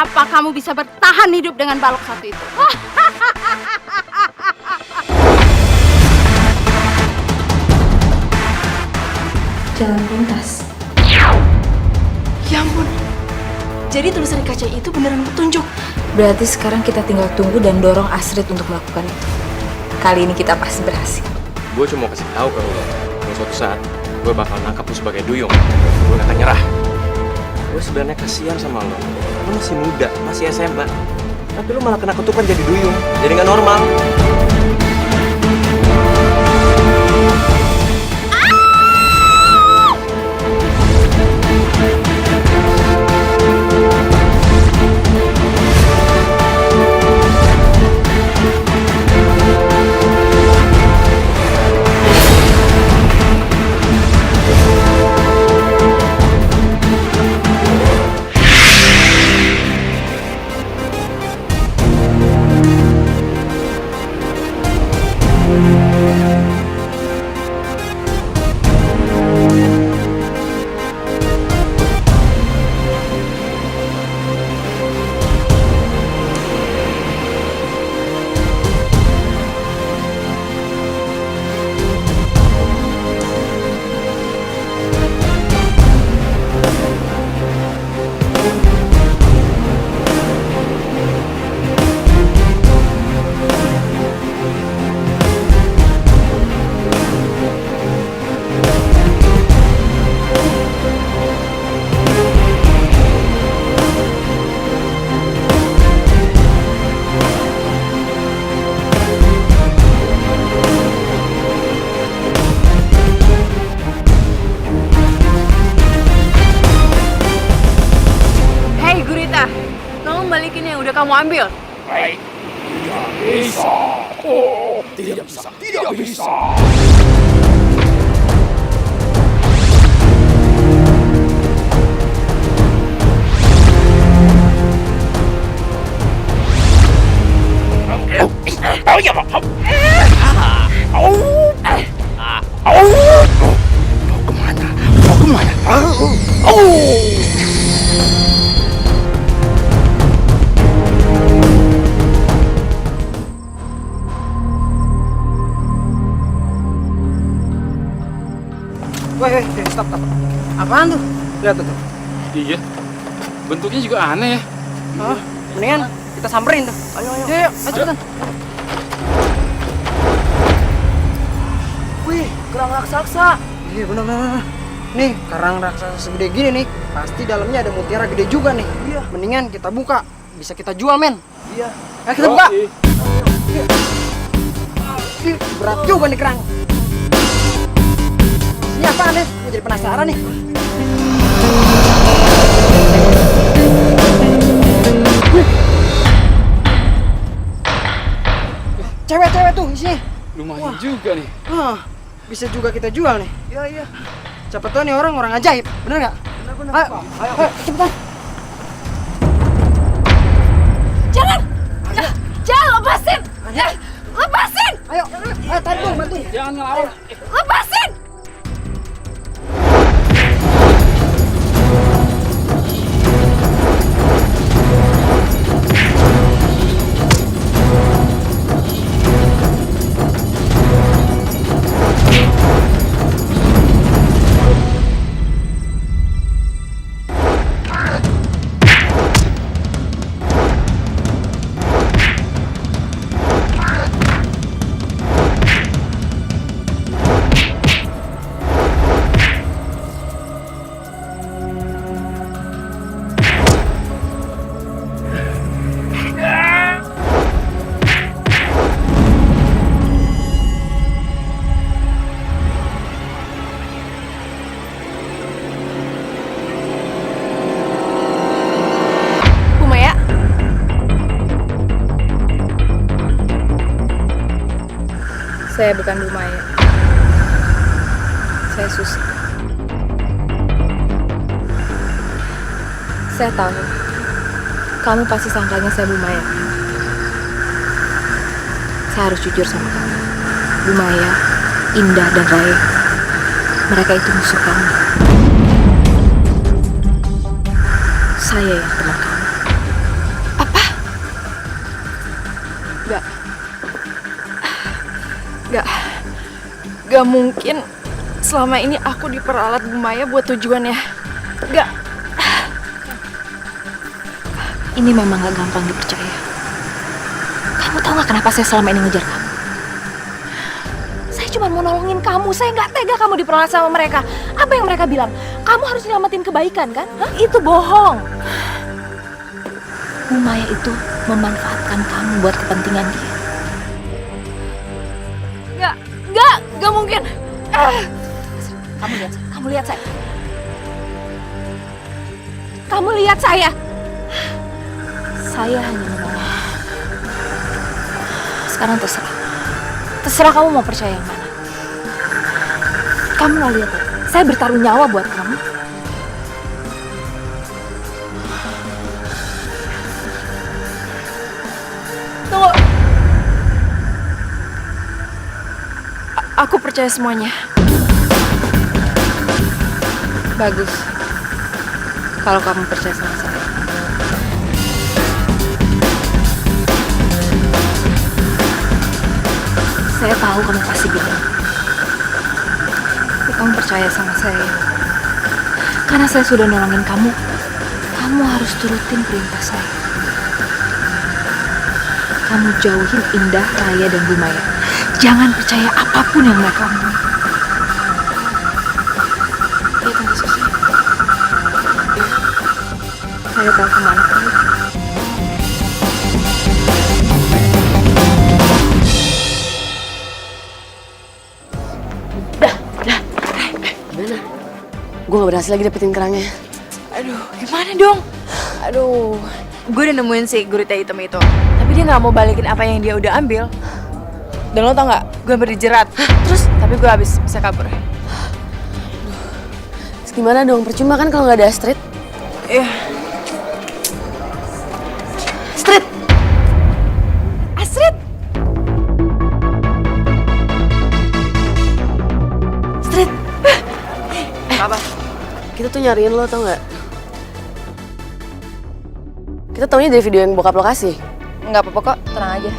Apa kamu bisa bertahan hidup dengan balok satu itu? Jalan pintas. Ya ampun. Jadi tulisan di kaca itu beneran petunjuk. Berarti sekarang kita tinggal tunggu dan dorong Astrid untuk melakukan itu. Kali ini kita pasti berhasil. Gue cuma mau kasih tahu ke lo, kalau suatu saat gue bakal nangkap lo sebagai duyung. Gue gak akan nyerah. Gue sebenarnya kasihan sama lo. Lo masih muda, masih SMA. Tapi lo malah kena kutukan jadi duyung. Jadi gak normal. Kamu ambil. Baik. Tidak bisa. Oh, tidak bisa. Tidak bisa. Oh ya, Pak. Mau kemana? Mau kemana? Weh, stop. Apaan tuh? Lihat tuh. Iya, bentuknya juga aneh ya. Hah? Mendingan kita samperin tuh. Ayo. Ayo, cepetan. Wih, kerang raksasa. Iya, bener. Nih, kerang raksasa segede gini nih. Pasti dalamnya ada mutiara gede juga nih. Iya. Mendingan kita buka. Bisa kita jual, men. Iya. Ayo kita buka. Ih, berat juga nih kerang. Ini apaan nih? Gue jadi penasaran nih. Cewek-cewek tuh isinya. Lumayan juga nih. Bisa juga kita jual nih. Iya. Siapa tahu nih orang ajaib. Bener nggak? Bener. Ayo, cepetan. Jangan lepasin. Lepasin. Ayo, tarik dong, bantu. Jangan ngelawan. Lepasin. Saya bukan Bu Maya. Saya Susi. Saya tahu, kamu pasti sangkanya saya Bu Maya. Saya harus jujur sama kamu. Bu Maya, Indah, dan Raya, mereka itu musuh kamu. Saya yang teman kamu. Gak mungkin selama ini aku diperalat Bu Maya buat tujuannya. Gak. Ini memang gak gampang dipercaya. Kamu tahu gak kenapa saya selama ini ngejar kamu? Saya cuma mau nolongin kamu. Saya gak tega kamu diperalat sama mereka. Apa yang mereka bilang? Kamu harus nyelamatin kebaikan kan? Hah? Itu bohong. Bu Maya itu memanfaatkan kamu buat kepentingan dia. Gak mungkin. Kamu lihat saya. Kamu lihat saya. Saya hanya menolong. Sekarang terserah. Terserah kamu mau percaya yang mana. Kamu nggak lihat ya? Saya bertaruh nyawa buat kamu. Tunggu. Aku percaya semuanya. Bagus. Kalau kamu percaya sama saya. Saya tahu kamu pasti bilang. Tapi kamu percaya sama saya. Karena saya sudah nolongin kamu. Kamu harus turutin perintah saya. Kamu jauhin Indah, Raya, dan Bu Maya. Jangan percaya apapun yang mereka omongin. Iya, Tante Susi. Saya tahu kamu anak baik. Gimana? Gue gak berhasil lagi dapetin kerangnya. Aduh, gimana dong? Aduh. Gue udah nemuin si gurita hitam itu. Tapi dia nggak mau balikin apa yang dia udah ambil. Dan lo tau nggak? Gue hampir dijerat. Terus? Tapi gue habis bisa kabur. Terus gimana dong? Percuma kan kalau nggak ada Astrid? Iya. Astrid! Astrid! Astrid! Apa? Kita tuh nyariin lo, tau nggak? Kita taunya dari video yang bokap lo kasih. Nggak apa-apa kok, tenang aja.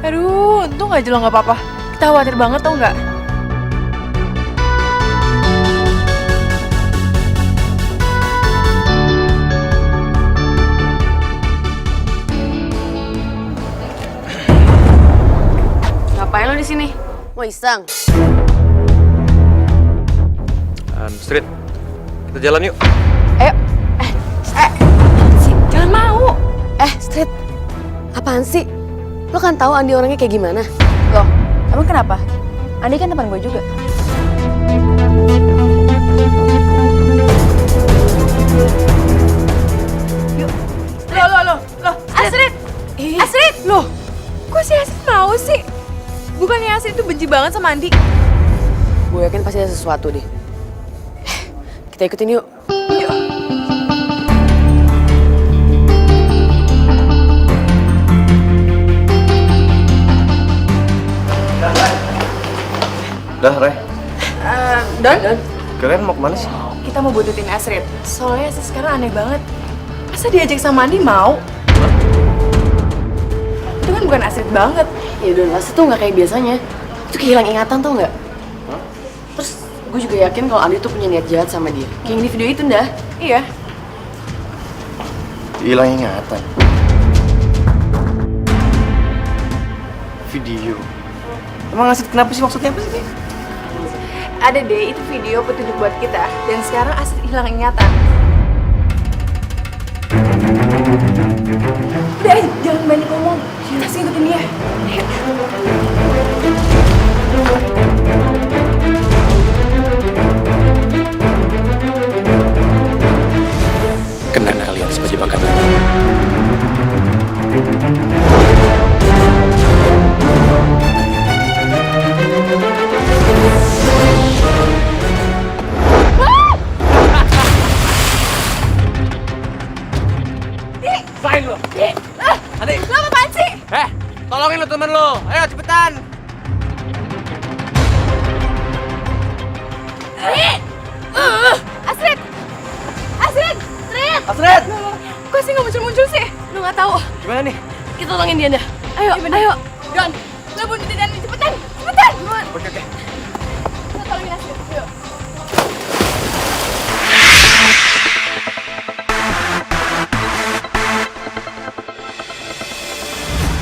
Aduh, untung aja lo nggak apa-apa. Kita khawatir banget tau nggak? Ngapain lo di sini? Mau iseng? Street, kita jalan yuk. Ayo. Jangan mau. Astrid. Apaan sih? Lo kan tahu Andi orangnya kayak gimana? Loh, emang kenapa? Andi kan teman gue juga. Yuk. Loh. Astrid! Astrid! Loh, kok si Astrid mau sih? Bukannya Astrid tuh benci banget sama Andi? Gue yakin pasti ada sesuatu deh. Kita ikutin yuk. Dah, Ray. Don? Kalian mau kemana sih? Kita mau buntutin Astrid. Soalnya Astrid sekarang aneh banget. Masa diajak sama Andi mau? Itu kan bukan Astrid banget. Ya udah, Astrid tuh nggak kayak biasanya. Itu kehilang ingatan tau nggak? Terus gue juga yakin kalau Andi tuh punya niat jahat sama dia. Kayak yang di video itu dah. Iya. Hilang ingatan. Video. Emang ngasih kenapa sih, maksudnya apa sih? Ada deh, itu video petunjuk buat kita. Dan sekarang Astrid hilang ingatan. Udah, jangan banyak ngomong. Kita sih ikutin dia. Kena kalian sebagai bakat. Sain lo. Adi, Lo apaan sih? tolongin lo temen lo. Ayo cepetan. Astrid! Astrid! Astrid! Astrid! Kok sih nggak muncul-muncul sih? Lo nggak tahu. Gimana nih? Kita tolongin dia dah. Ayo, ayo. Don, lo buntutin Andi, cepetan! Cepetan! banget. Oke. Kita tolongin Astrid, yuk.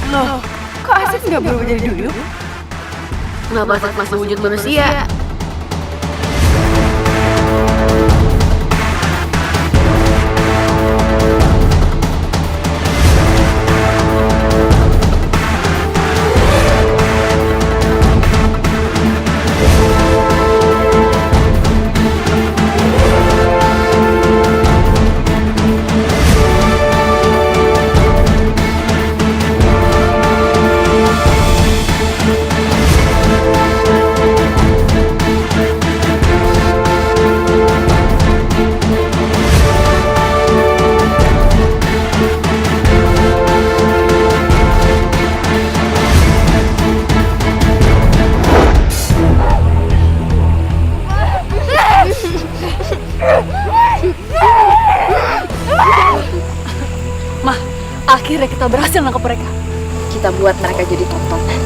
Loh, kok Astrid nggak berubah jadi duyung? Kenapa Astrid masih wujud manusia? Mah, akhirnya kita berhasil nangkep mereka. Kita buat mereka jadi tontonan.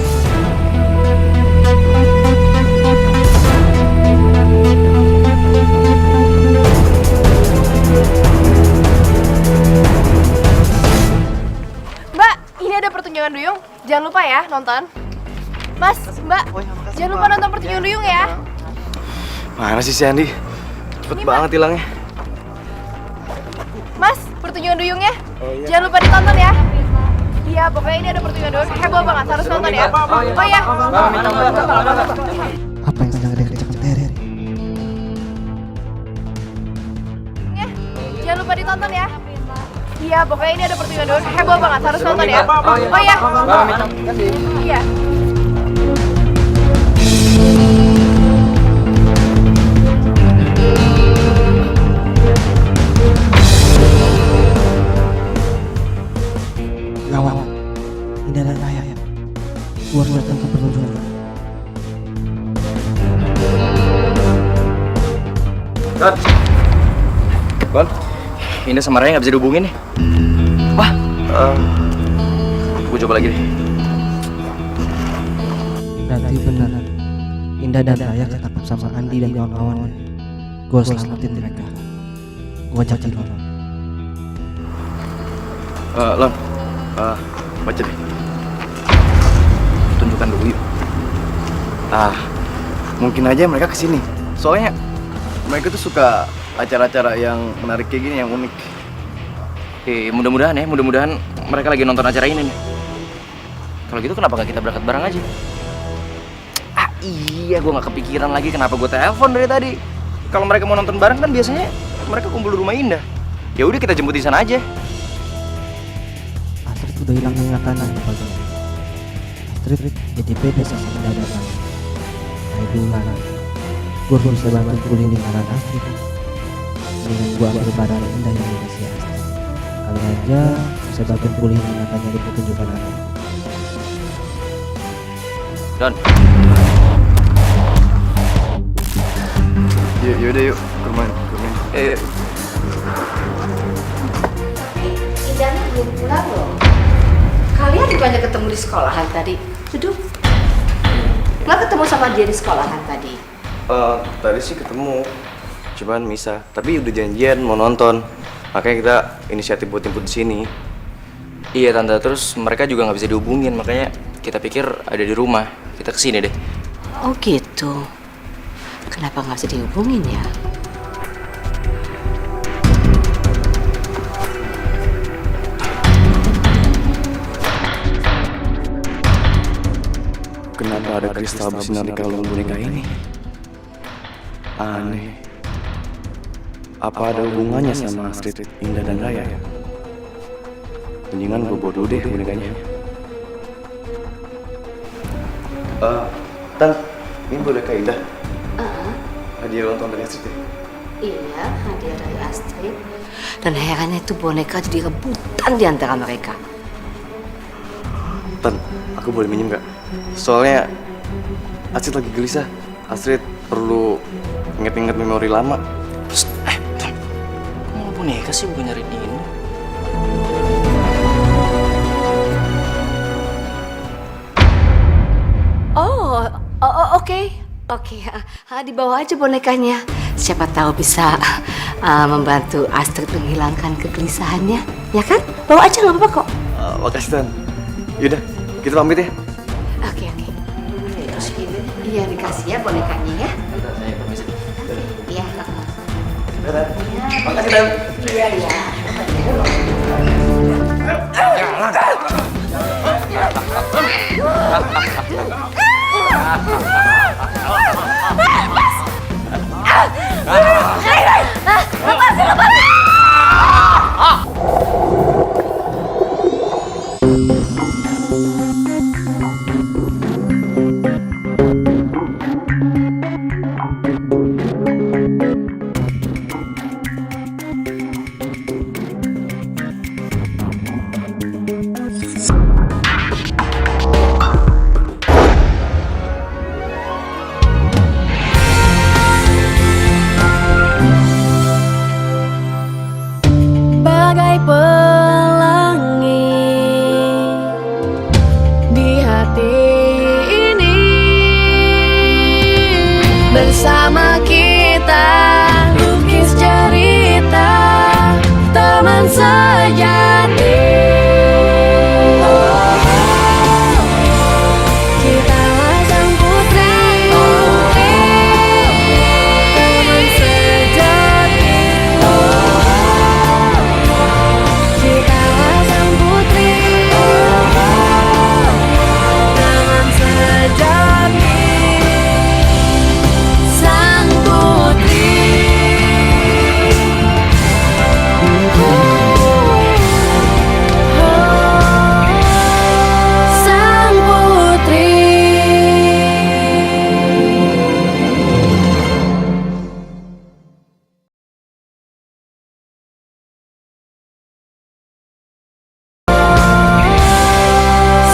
Mbak, ini ada pertunjukan duyung. Jangan lupa ya nonton. Mas, Mbak, jangan lupa nonton pertunjukan duyung ya. Mana sih si Andi? Cepet banget hilangnya. Mas, pertunjukan duyungnya. Jangan lupa ditonton ya. Iya, pokoknya ini ada pertunjukan duyung. Heboh banget, harus nonton ya. Oh ya. Apa yang sedang dikerjakan Terry? Jangan lupa ditonton ya. Iya, pokoknya ini ada pertunjukan duyung. Heboh banget, harus nonton ya. Oh ya. Iya. Gawat, Indah dan Raya. Gua harus datang ke pertunjukan. Don. Bon. Indah sama Raya nggak bisa dihubungin nih. Wah. Gue coba lagi deh. Berarti benar. Indah dan Raya ketangkap sama Andi dan kawan-kawannya. Gua harus selamatin mereka. Gua janji lo. Lon. Baca deh. Tunjukkan dulu yuk. Mungkin aja mereka kesini. Soalnya mereka tuh suka acara-acara yang menarik kayak gini, yang unik. Mudah-mudahan mereka lagi nonton acara ini nih. Kalau gitu kenapa gak kita berangkat bareng aja? Iya, gue gak kepikiran lagi kenapa gue telepon dari tadi. Kalau mereka mau nonton bareng kan biasanya mereka kumpul di rumah Indah. Ya udah kita jemput di sana aja. Astrid udah hilang ingatannya pagi. Astrid jadi beda sama Indah dan Raya. Kayak dulu lagi. Gue bisa bantu pulih lingkaran Astrid. Dengan gue ambil barang Indah yang dikasih Astrid. Kali aja bisa bantu pulih ingatannya di pertunjukan nanti. Don. Yaudah yuk, ke rumah. Indahnya belum pulang loh. Kalian bukannya ketemu di sekolahan tadi? Duduk. Nggak ketemu sama dia di sekolahan tadi? Tadi sih ketemu, cuman misah. Tapi udah janjian mau nonton, makanya kita inisiatif buat jemput di sini. Iya tante, terus mereka juga nggak bisa dihubungin, makanya kita pikir ada di rumah. Kita kesini deh. Oh gitu. Kenapa nggak bisa dihubungin ya? Kenapa ada kristal bersinar di kalung boneka ini? Aneh. Apa ada hubungannya sama Astrid, Indah dan Raya? Mendingan gue bawa dulu deh bonekanya. Tan, ini boneka Indah. Hadiah ulang tahun dari Astrid ya? Iya, hadiah dari Astrid. Dan herannya itu boneka jadi rebutan di antara mereka. Tan, aku boleh minjem gak? Soalnya Astrid lagi gelisah. Astrid perlu inget-inget memori lama. Psst, Tan, kamu mau boneka sih bukan nyariin ini? Oh, oke. Oke, dibawa aja bonekanya. Siapa tahu bisa membantu Astrid menghilangkan kegelisahannya, ya kan? Bawa aja nggak apa-apa kok. Makasih Tan. Yaudah, kita pamit ya. Oke. Terus ini, iya dikasih ya bonekanya ya. Saya permisi. Iya. Makasih Tan. Iya. Bagai pelangi di hati ini, bersama kita lukis cerita teman sejati. Kitalah sang putri, teman sejati. Kitalah sang putri, teman sejati. Sang putri, sang putri.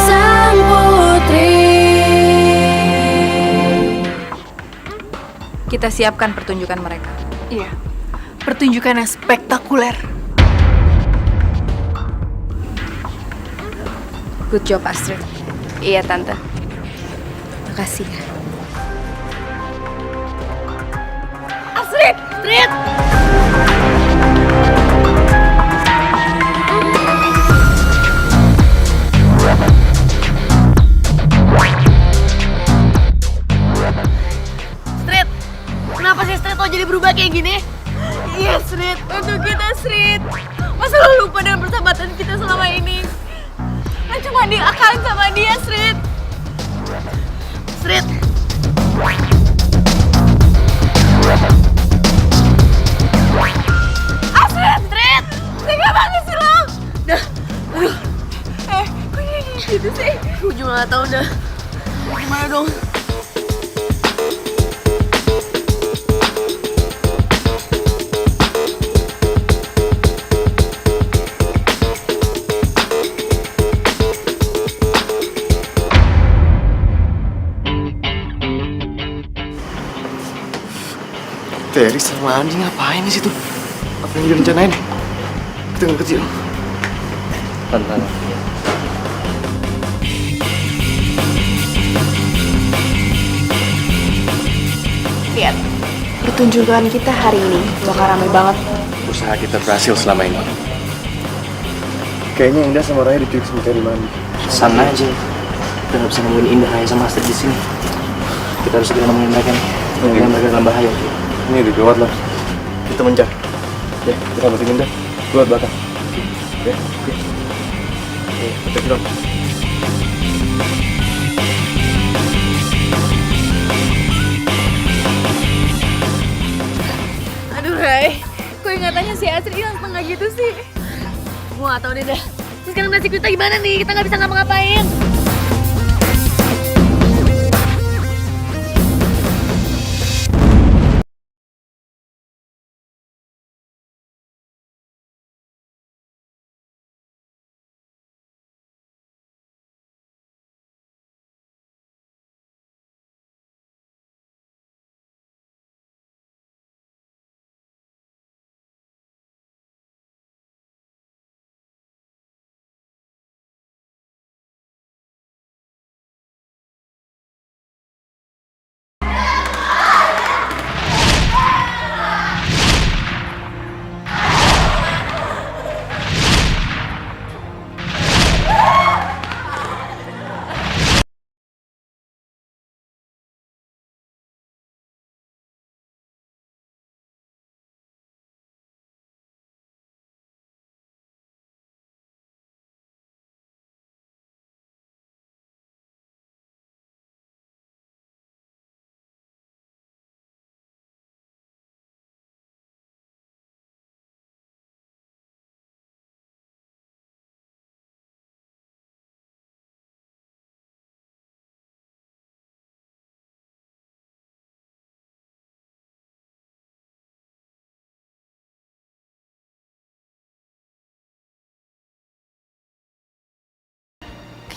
Sang putri. Kita siapkan pertunjukan mereka. Iya, pertunjukan yang spektakuler. Good job, Astrid. Iya, Tante. Makasih ya. Astrid! Astrid! Astrid! Kenapa sih Astrid lo jadi berubah kayak gini? Iya, Astrid. Untuk kita, Astrid. Masa lo lupa dengan persahabatan kita selama ini? Lo cuma diakalin sama dia, Astrid. Astrid! Astrid! Tega banget sih lo! Dah, aduh. Kok jadi gitu sih? Gue juga gak tau dah. Gimana dong? Terry sama Andi ngapain di situ? Apa yang direncanain? Kita nggak kecil. Tantan. Lihat, pertunjukan kita hari ini bakal rame banget. Usaha kita berhasil selama ini. Kayaknya Indah sama Raya diculik sama Terry Mandi. Sana aja. Kita nggak bisa nemuin Indah Raya sama Astrid di sini. Kita harus segera nemuin mereka nih. Jangan mereka dalam bahaya. Ini udah gawat lah. Kita mencar. Ya, kita selamatin Indah. Keluar belakang. Oke. Kita jalan. Aduh, Ray. Kok ingatannya si Astrid hilang setengah gitu sih? Gue gak tau deh dah. Terus sekarang nasib kita gimana nih? Kita gak bisa ngapa-ngapain.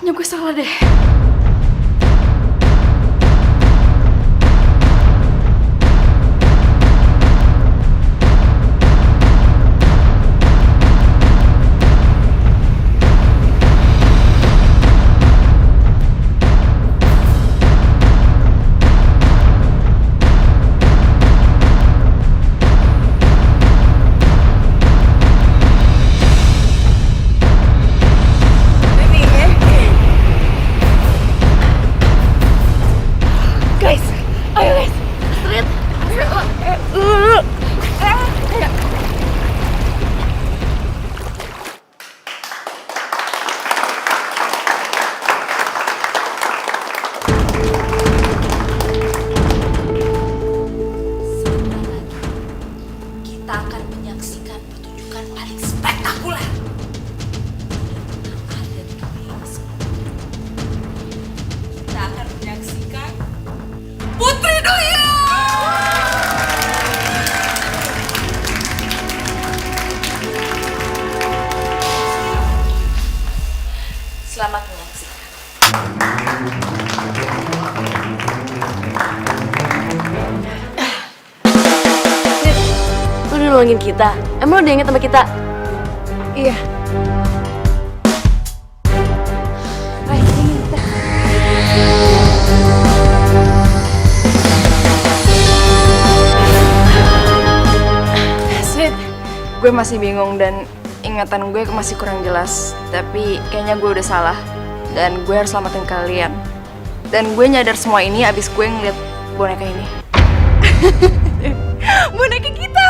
Kayaknya gue salah deh. Kita akan menyaksikan pertunjukan paling spektakuler. Ada di dunia ini semua. Kita akan menyaksikan Putri Duyung. Selamat menyaksikan. Lu udah nolongin kita. Emang lu udah inget sama kita? Iya. Sweet, gue masih bingung dan ingatan gue masih kurang jelas. Tapi kayaknya gue udah salah. Dan gue harus selamatin kalian. Dan gue nyadar semua ini abis gue ngeliat boneka ini. Boneka kita!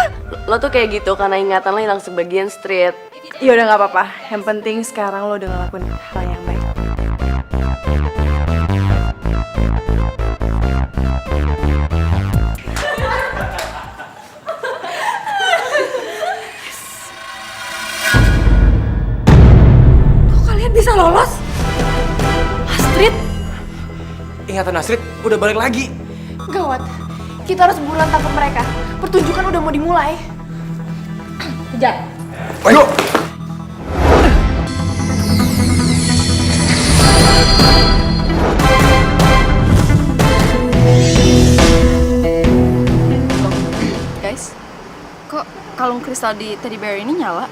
Lo tuh kayak gitu karena ingatan lo hilang sebagian, Street. Ya udah nggak apa-apa. Yang penting sekarang lo udah ngelakuin hal yang baik. Kok kalian bisa lolos? Astrid, Ingatan Astrid udah balik lagi. Gawat. Kita harus buruan tangkap mereka. Pertunjukan udah mau dimulai. kejar. Ayo. Guys, kok kalung kristal di teddy bear ini nyala?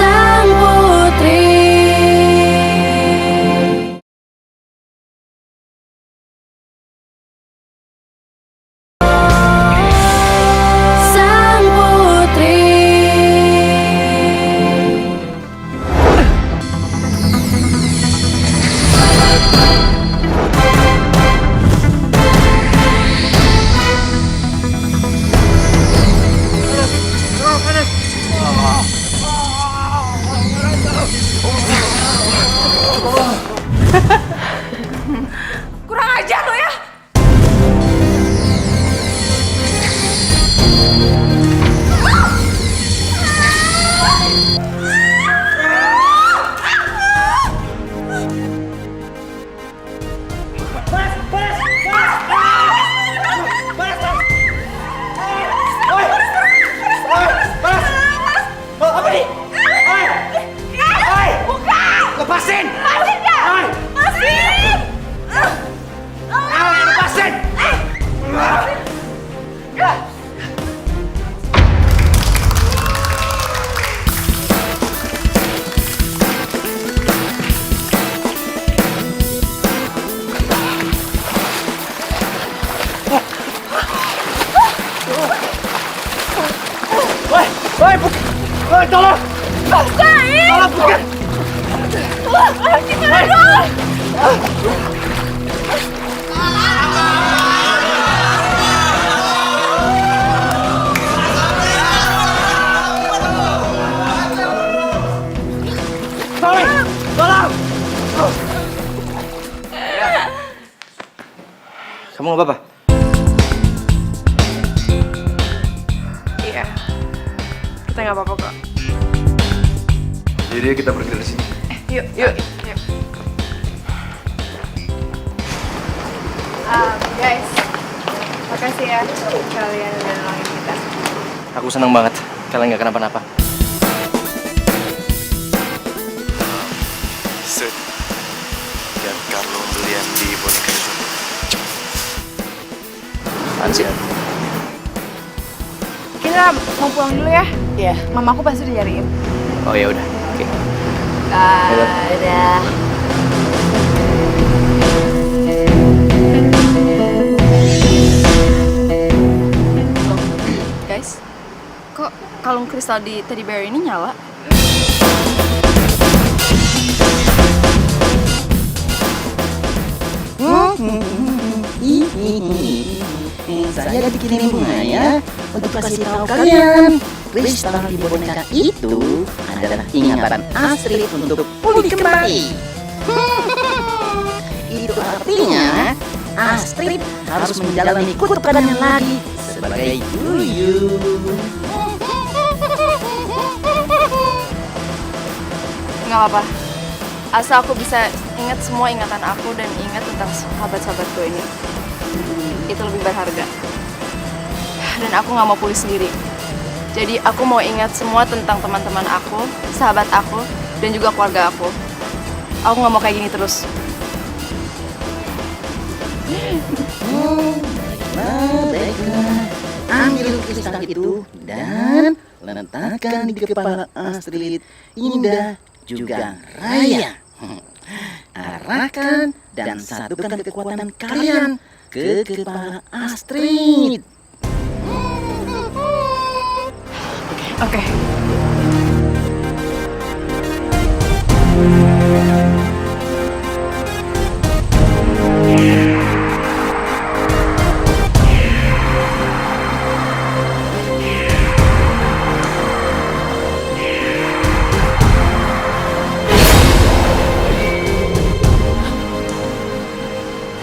Sang putri. Sang putri. Kurang ajar lo ya. Lepasin! Lepasin! Lepasin! Woi, woi, tolong! Tolong, bukan! Gimana dong? Tolong! Kamu nggak apa-apa? Iya. Kita nggak apa-apa kok. Jadi kita pergi dari sini. Yuk, yuk, yuk. Guys, makasih ya kalian udah nolongin kita. Aku senang banget. Kalian nggak kenapa-napa. Astrid, lihat Carlo belian di boneka itu. Apaan sih? Kita mau pulang dulu ya. Iya. Mamaku pasti udah nyariin. Oh ya udah, oke. Dadah. Guys, kok kalung kristal di teddy bear ini nyala? Saya dikirim bunga ya untuk kasih tahu kalian kristal di boneka itu adalah ingatan Astrid untuk pulih kembali. Itu artinya Astrid harus menjalani kutukannya lagi sebagai duyung. Nggak apa-apa. Asal aku bisa ingat semua ingatan aku dan ingat tentang sahabat-sahabatku ini. Itu lebih berharga. Dan aku nggak mau pulih sendiri. Jadi aku mau ingat semua tentang teman-teman aku, sahabat aku, dan juga keluarga aku. Aku nggak mau kayak gini terus. Baiklah, ambil kristal itu dan letakkan di kepala Astrid, Indah, juga Raya. Arahkan dan satukan kekuatan kalian ke kepala Astrid. Oke.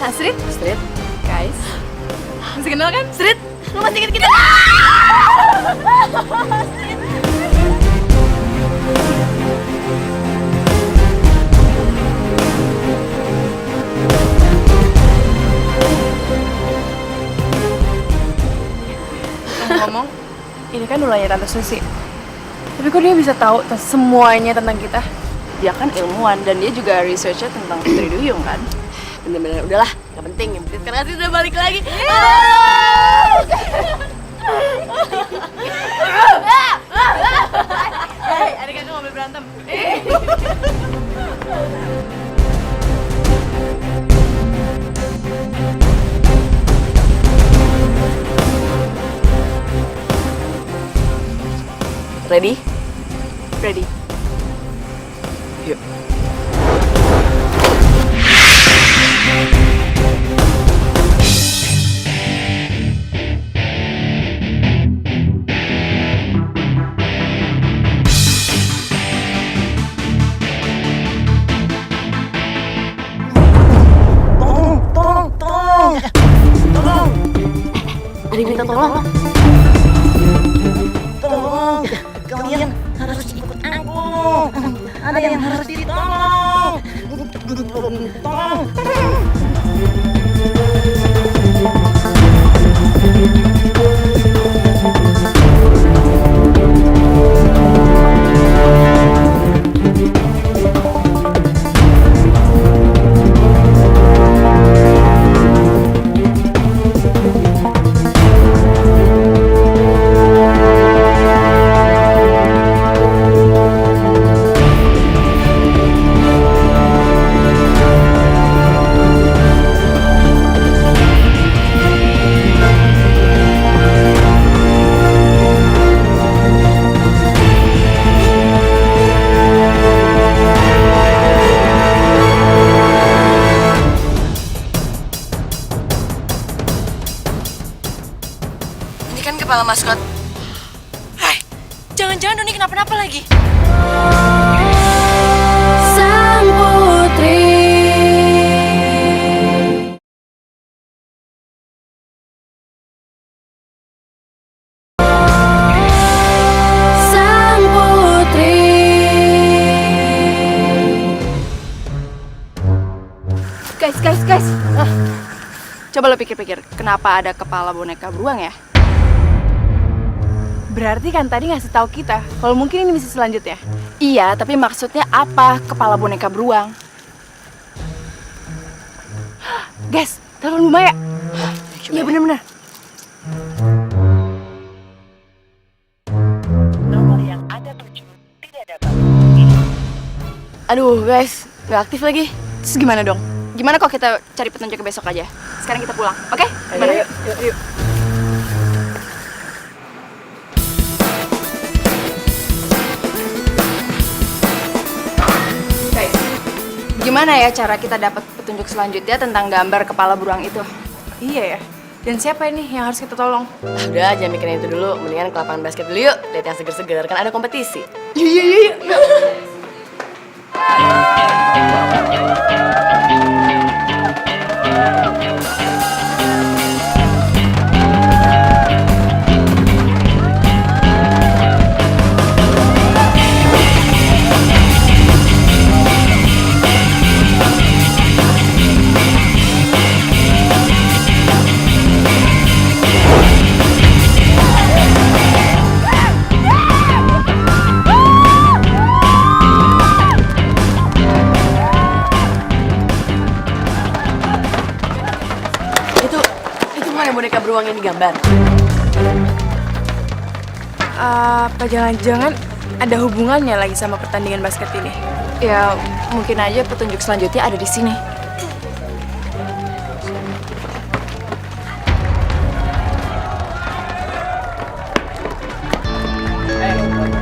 Astrid? Astrid. Guys. Masih kenal kan? Astrid, lu masih inget kita? Ngomong, ini kan ulahnya Tante Susi. Tapi kok dia bisa tahu semuanya tentang kita? Dia kan ilmuwan dan dia juga researchnya tentang Putri Duyung kan? Bener-bener udahlah, gak penting. Yang penting sekarang Astrid udah balik lagi. Hei, adik kakak nggak boleh berantem. Ready? Ready? Yuk. Ada yang minta tolong. Tolong, kalian harus ikut aku. Ada yang harus ditolong. Tolong. Ini kan kepala maskot. Hai, jangan-jangan Doni kenapa-napa lagi. Sang putri. Sang putri. Guys. Coba lo pikir-pikir, kenapa ada kepala boneka beruang ya? Berarti kan tadi ngasih tahu kita kalau mungkin ini misi selanjutnya. Iya, tapi maksudnya apa kepala boneka beruang? Guys, telepon Bu Maya. Iya bener-bener. Aduh guys, nggak aktif lagi. Terus gimana dong? Gimana kalau kita cari petunjuk besok aja? Sekarang kita pulang, oke? Gimana? Yuk. Guys, gimana ya cara kita dapat petunjuk selanjutnya tentang gambar kepala beruang itu? Iya ya. Dan siapa ini yang harus kita tolong? Udah, jangan mikirin itu dulu. Mendingan ke lapangan basket dulu yuk. Lihat yang seger-seger, kan ada kompetisi. Iya. Itu bukan yang boneka beruang yang digambar. Apa jangan-jangan ada hubungannya lagi sama pertandingan basket ini? Ya, mungkin aja petunjuk selanjutnya ada di sini.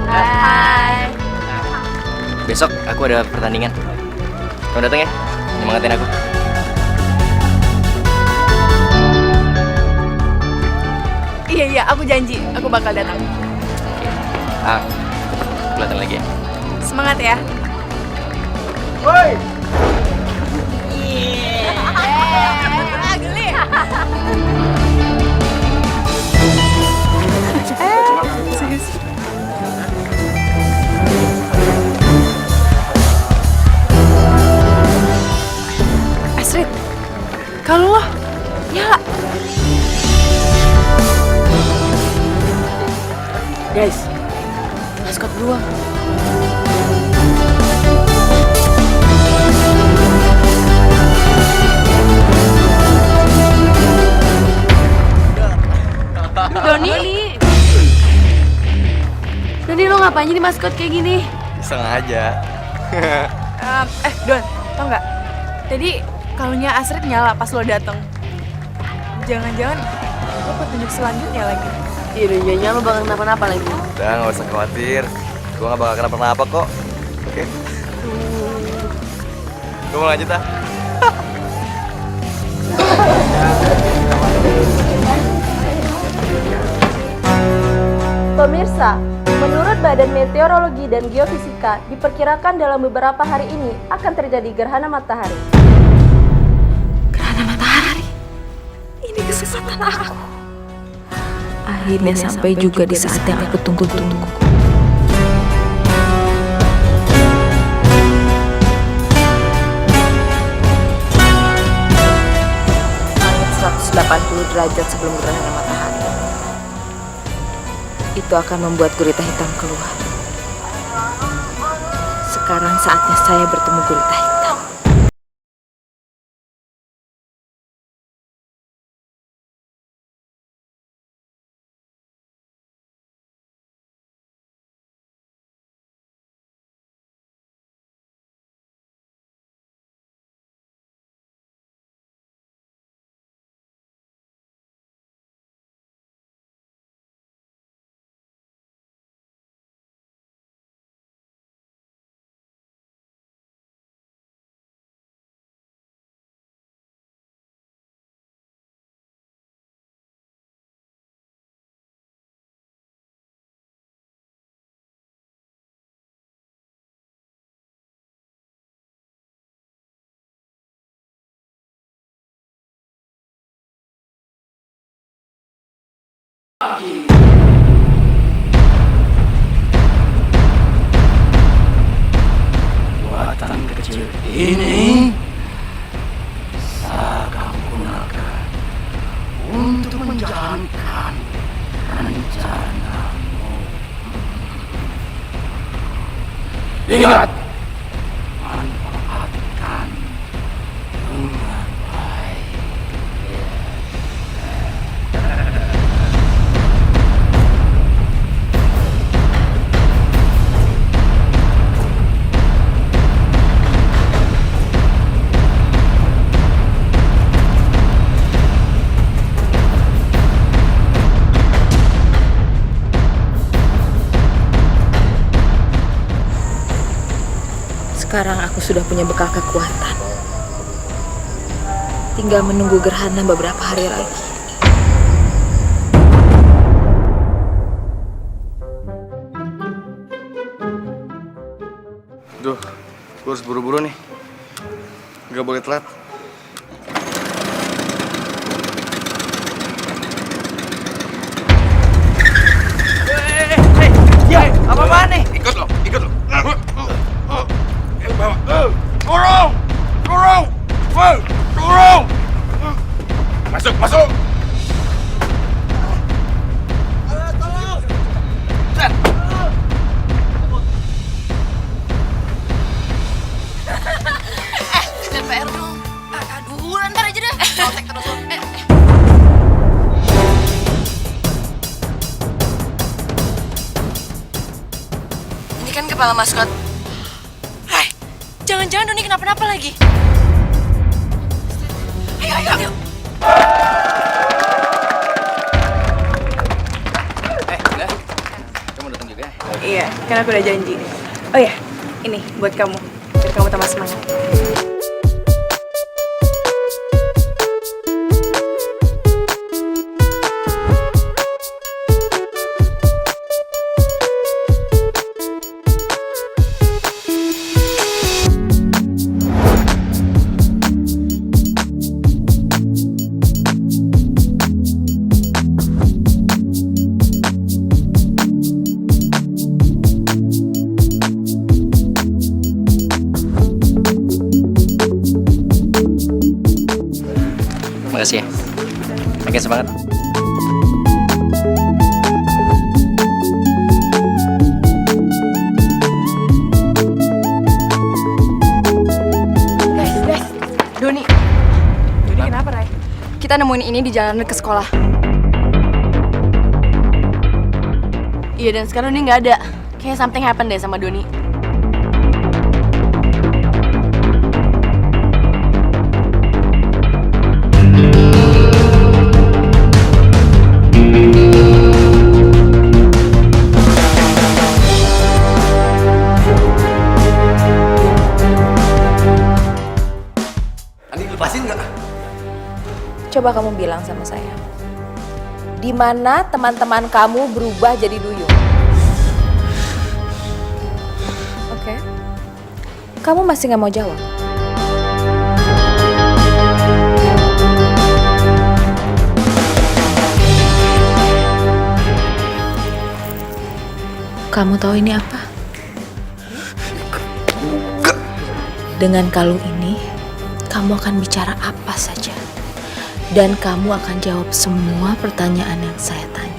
Hai. Besok aku ada pertandingan. Kamu datang ya? Nyemangatin aku. Iya, aku janji. Aku bakal datang. Kelihatan lagi ya. Semangat ya. Astrid, kalau lo nyala. Guys, maskot beruang. Doni lo ngapain jadi maskot kayak gini? Iseng aja. Don, tau nggak? Tadi kalungnya Astrid nyala pas lo dateng. Jangan-jangan lo petunjuk selanjutnya lagi. Iya, dan jangan lo bakal kenapa-napa lagi. Udah, nggak usah khawatir. Gue nggak bakal kenapa-napa kok. Oke. Gue mau lanjut ah. Pemirsa, menurut Badan Meteorologi dan Geofisika, diperkirakan dalam beberapa hari ini akan terjadi gerhana matahari. Gerhana matahari? Ini kesesatan aku. Akhirnya sampai juga di saat yang aku tunggu-tunggu. Langit 180 derajat sebelum gerhana matahari. Itu akan membuat gurita hitam keluar. Sekarang saatnya saya bertemu gurita hitam. Buatan kecil ini akan gunakan untuk menjalankan rencanamu. Ingat, manfaatkan dengan baik. Sekarang aku sudah punya bekal kekuatan. Tinggal menunggu gerhana beberapa hari lagi. Duh, gue harus buru-buru nih. Gak boleh telat. Apa-apaan nih? Ikut lo. Turun! Masuk! DPR dong. Aduh, ntar aja deh. Polsek terus. Ini kan kepala maskot. Hai, jangan-jangan Doni kenapa-napa lagi. Ayo. Udah. Kamu datang juga? Iya, kan aku udah janji. Oh ya, ini buat kamu. Biar kamu tambah semangat. Makasih ya. Makin semangat. Guys. Doni kenapa, Ray? Kita nemuin ini di jalanan ke sekolah. Iya, dan sekarang Doni nggak ada. Kayak something happen deh sama Doni. Andi, lepasin nggak? Coba kamu bilang sama saya, di mana teman-teman kamu berubah jadi duyung? Oke. Kamu masih nggak mau jawab? Kamu tahu ini apa? Dengan kalung ini, kamu akan bicara apa saja. Dan kamu akan jawab semua pertanyaan yang saya tanya.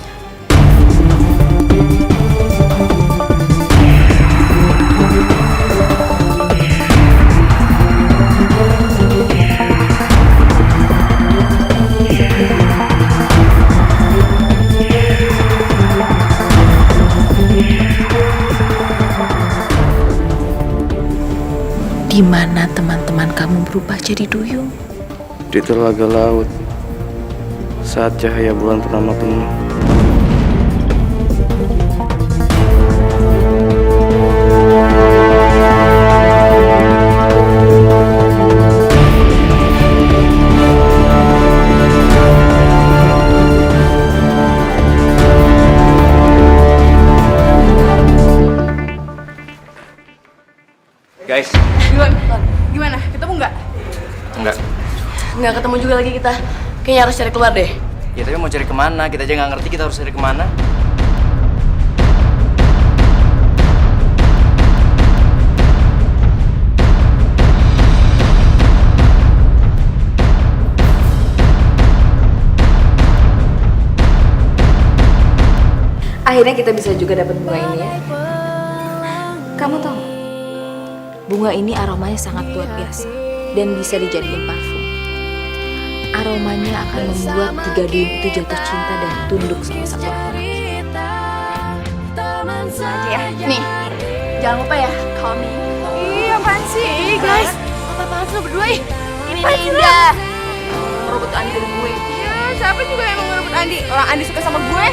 Di mana teman-teman kamu berubah jadi duyung? Di telaga laut, saat cahaya bulan purnama penuh. Guys, Gimana? Ketemu nggak? enggak. Nggak ketemu juga lagi kita. Kayaknya harus cari keluar deh. Ya tapi mau cari kemana? Kita aja nggak ngerti kita harus cari kemana. Akhirnya kita bisa juga dapat bunga ini ya. Kamu tahu, bunga ini aromanya sangat luar biasa dan bisa dijadiin parfum. Aromanya akan membuat tiga duyung itu jatuh cinta dan tunduk sama sang laki-laki. Ya, nih. Jangan lupa ya, call me. Ih, apaan sih? Guys, apa-apaan sih lo berdua ih? Ini Indah. Merebut Andi dari gue. Ya, siapa juga yang mau ngerebut Andi? Orang Andi suka sama gue.